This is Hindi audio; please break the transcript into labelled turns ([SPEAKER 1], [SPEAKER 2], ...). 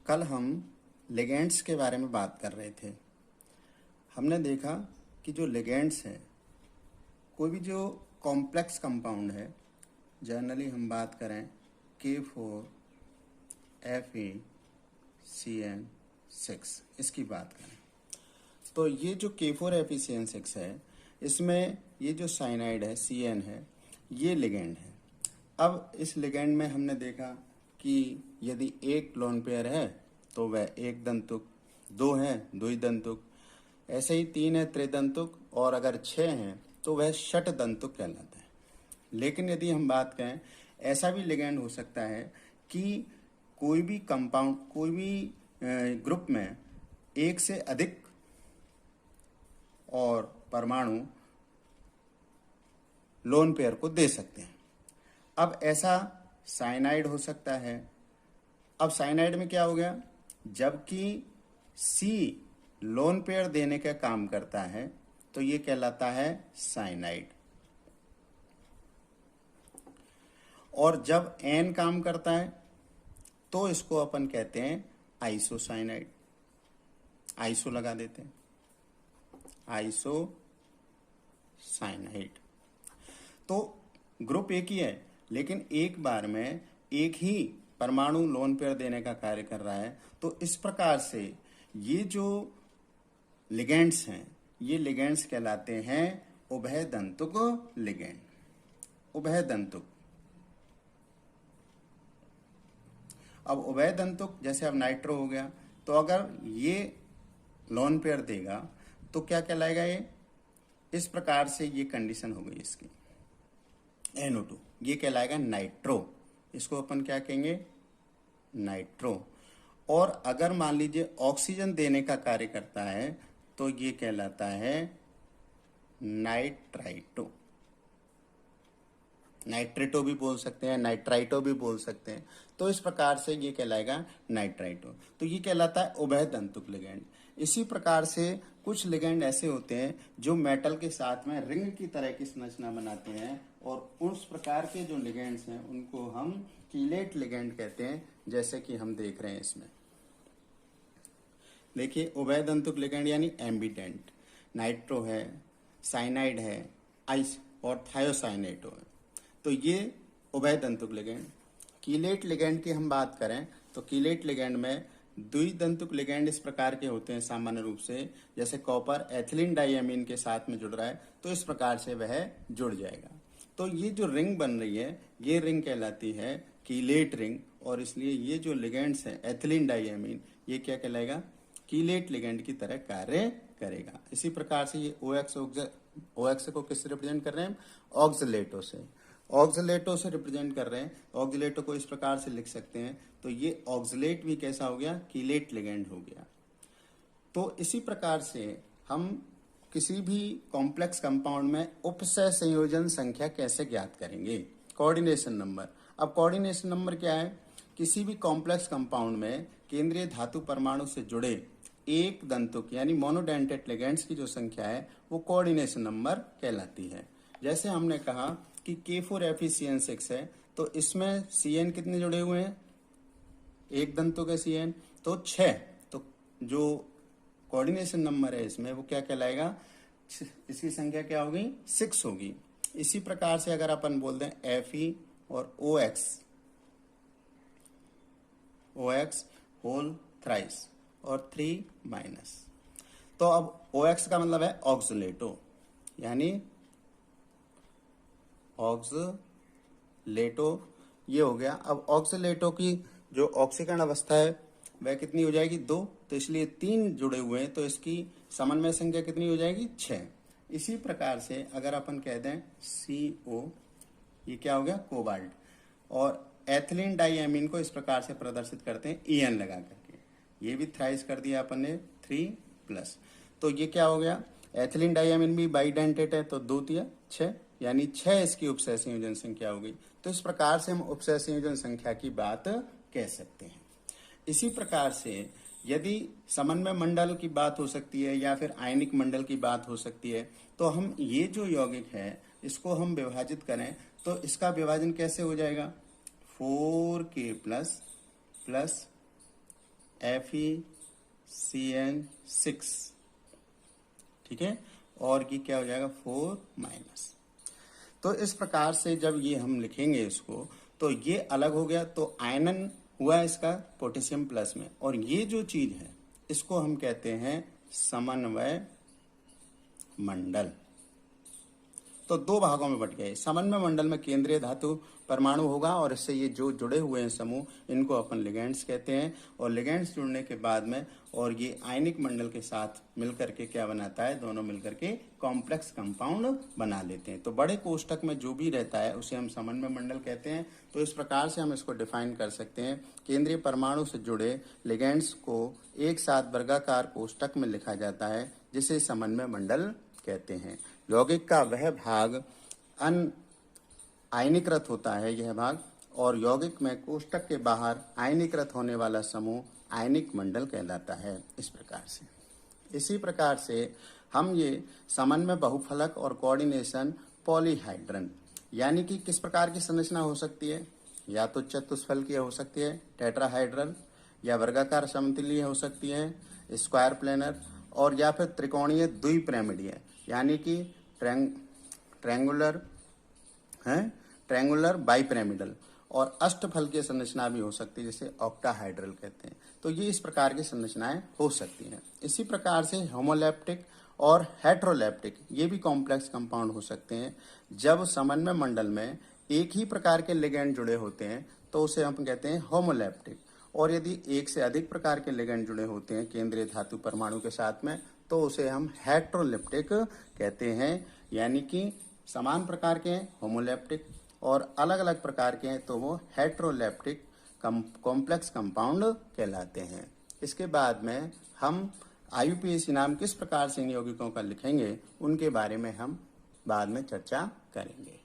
[SPEAKER 1] कल हम लिगेंड्स के बारे में बात कर रहे थे। हमने देखा कि जो लिगेंड्स है, कोई भी जो कॉम्प्लेक्स कंपाउंड है, जनरली हम बात करें K4FeCN6 इसकी बात करें, तो ये जो K4FeCN6 है, इसमें ये जो साइनाइड है CN है, ये लिगेंड है। अब इस लिगेंड में हमने देखा कि यदि एक लोन पेयर है तो वह एक दंतुक, दो है द्विदंतुक, ऐसे ही तीन है त्रिदंतुक, और अगर छः हैं तो वह षट दंतुक कहलाता है। लेकिन यदि हम बात करें, ऐसा भी लिगेंड हो सकता है कि कोई भी कंपाउंड, कोई भी ग्रुप में एक से अधिक और परमाणु लोन पेयर को दे सकते हैं। अब ऐसा साइनाइड हो सकता है। अब साइनाइड में क्या हो गया, जबकि C लोन पेयर देने का काम करता है तो ये कहलाता है साइनाइड, और जब N काम करता है तो इसको अपन कहते हैं आइसोसाइनाइड। आइसो लगा देते हैं, आइसोसाइनाइड। तो ग्रुप एक ही है, लेकिन एक बार में एक ही परमाणु लोन पेयर देने का कार्य कर रहा है। तो इस प्रकार से ये जो लिगेंड्स हैं, ये लिगेंड्स कहलाते हैं उभय दंतुक लिगेंड। उभय दंतुक। अब उभय दंतुक, जैसे अब नाइट्रो हो गया, तो अगर ये लोन पेयर देगा तो क्या कहलाएगा ये, इस प्रकार से ये कंडीशन हो गई इसकी NO2, ये कहलाएगा नाइट्रो। इसको अपन क्या कहेंगे, नाइट्रो। और अगर मान लीजिए ऑक्सीजन देने का कार्य करता है तो ये कहलाता है नाइट्राइटो। नाइट्रेटो भी बोल सकते हैं, नाइट्राइटो भी बोल सकते हैं। तो इस प्रकार से ये कहलाएगा नाइट्राइटो। तो ये कहलाता है उभय दंतुक लिगेंड। इसी प्रकार से कुछ लिगेंड ऐसे होते हैं जो मेटल के साथ में रिंग की तरह की संरचना बनाते हैं, और उस प्रकार के जो लिगेंड्स हैं उनको हम कीलेट लिगेंड कहते हैं, जैसे कि हम देख रहे हैं इसमें। देखिए, उभय दंतुक लिगेंड यानी एम्बिडेंट, नाइट्रो है, साइनाइड है, आइस और थायोसाइनेटो है। तो ये उभय दंतुक लिगेंड। कीलेट लिगेंड की हम बात करें तो कीलेट लिगेंड में द्विदंतुक लिगेंड इस प्रकार के होते हैं सामान्य रूप से, जैसे कॉपर एथिलीन डाइअमीन के साथ में जुड़ रहा है तो इस प्रकार से वह जुड़ जाएगा। तो ये जो रिंग बन रही है, ये रिंग कहलाती है कीलेट रिंग, और इसलिए ये जो लिगेंड्स है एथिलीन डाइअमीन, ये क्या कहलाएगा, कीलेट लिगेंड की तरह कार्य करेगा। इसी प्रकार से ये OX को किससे रिप्रेजेंट कर रहे हैं, ऑक्सलेटो से। ऑक्सलेटो से रिप्रेजेंट कर रहे हैं। ऑक्सलेटो को इस प्रकार से लिख सकते हैं, तो ये ऑक्सलेट भी कैसा हो गया, कीलेट लिगेंड हो गया। तो इसी प्रकार से हम किसी भी कॉम्प्लेक्स कंपाउंड में उपसय संयोजन संख्या कैसे ज्ञात करेंगे, कोऑर्डिनेशन नंबर। अब कोऑर्डिनेशन नंबर क्या है, किसी भी कॉम्प्लेक्स कंपाउंड में केंद्रीय धातु परमाणु से जुड़े एक दंतुक यानी मोनोडेंटेट लिगेंड्स की जो संख्या है वो कोऑर्डिनेशन नंबर कहलाती है। जैसे हमने कहा कि K4FeCN6 है, तो इसमें CN कितने जुड़े हुए हैं, एक दंतुक है CN, तो 6। तो जो कोऑर्डिनेशन नंबर है इसमें वो क्या कहलाएगा, इसकी संख्या क्या होगी, 6 होगी। इसी प्रकार से अगर अपन बोल दें Fe और OX होल थ्राइस और 3 माइनस, तो अब OX का मतलब है ऑक्सलेटो, यानी ऑक्सलेटो ये हो गया। अब ऑक्सलेटो की जो ऑक्सीकरण अवस्था है वह कितनी हो जाएगी, 2, तो इसलिए 3 जुड़े हुए हैं, तो इसकी समन्वय संख्या कितनी हो जाएगी, 6। इसी प्रकार से अगर अपन कह दें CO, ये क्या हो गया, कोबाल्ट, और एथिलीन डाइअमीन को इस प्रकार से प्रदर्शित करते हैं EN लगा करके, ये भी थ्राइस कर दिया अपन ने 3+, तो ये क्या हो गया, एथिलीन डाइअमीन भी बाइडेंटेट है, तो 2 तिया 6, यानी 6 इसकी उपसय संयोजन संख्या हो गई। तो इस प्रकार से हम उपसय संयोजन संख्या की बात कह सकते हैं। इसी प्रकार से यदि समन्वय मंडल की बात हो सकती है या फिर आयनिक मंडल की बात हो सकती है, तो हम ये जो यौगिक है इसको हम विभाजित करें तो इसका विभाजन कैसे हो जाएगा, 4K प्लस FeCN6, ठीक है, और ये क्या हो जाएगा 4-। तो इस प्रकार से जब ये हम लिखेंगे इसको तो ये अलग हो गया, तो आयनन हुआ इसका पोटेशियम प्लस में, और ये जो चीज है इसको हम कहते हैं समन्वय मंडल। तो दो भागों में बट गए। समन्वय मंडल में केंद्रीय धातु परमाणु होगा और इससे ये जो जुड़े हुए हैं समूह, इनको अपन लिगेंड्स कहते हैं। और लिगेंड्स जुड़ने के बाद में और ये आयनिक मंडल के साथ मिलकर के क्या बनाता है, दोनों मिलकर के कॉम्प्लेक्स कंपाउंड बना लेते हैं। तो बड़े कोष्ठक में जो भी रहता है उसे हम समन्वय मंडल कहते हैं। तो इस प्रकार से हम इसको डिफाइन कर सकते हैं। केंद्रीय परमाणु से जुड़े लिगेंड्स को एक साथ वर्गाकार कोष्ठक में लिखा जाता है, जिसे समन्वय मंडल कहते हैं। यौगिक का वह भाग आयनीकृत होता है, यह भाग, और यौगिक में कोष्ठक के बाहर आयनीकृत होने वाला समूह आयनिक मंडल कहलाता है। इस प्रकार से, इसी प्रकार से हम ये समन्वय बहुफलक और कोऑर्डिनेशन पॉलीहाइड्रन, यानी कि किस प्रकार की संरचना हो सकती है, या तो चतुष्फलकीय हो सकती है टेट्राहाइड्रल, या वर्गाकार समतुल्य हो सकती है स्क्वायर प्लेनर, और या फिर त्रिकोणीय द्विपिरामिडीय, यानी कि ट्रायंगुलर बाइपिरामिडल, और अष्टफलकीय संरचना भी हो सकती है, जैसे ऑक्टाहाइड्रल कहते हैं। तो ये इस प्रकार की संरचनाएं हो सकती हैं। इसी प्रकार से होमोलैप्टिक और हेट्रोलैप्टिक ये भी कॉम्प्लेक्स कंपाउंड हो सकते हैं। जब समन्वय मंडल में एक ही प्रकार के लिगेंड जुड़े होते हैं तो उसे हम कहते हैं होमोलैप्टिक, और यदि एक से अधिक प्रकार के लिगेंड जुड़े होते हैं केंद्रीय धातु परमाणु के साथ में तो उसे हम हेट्रोलिप्टिक कहते हैं। यानी कि समान प्रकार के हैं होमोलैप्टिक, और अलग अलग प्रकार के हैं तो वो हेट्रोलैप्टिक कॉम्प्लेक्स कंपाउंड कहलाते हैं। इसके बाद में हम IUPAC नाम किस प्रकार से इन यौगिकों का लिखेंगे उनके बारे में हम बाद में चर्चा करेंगे।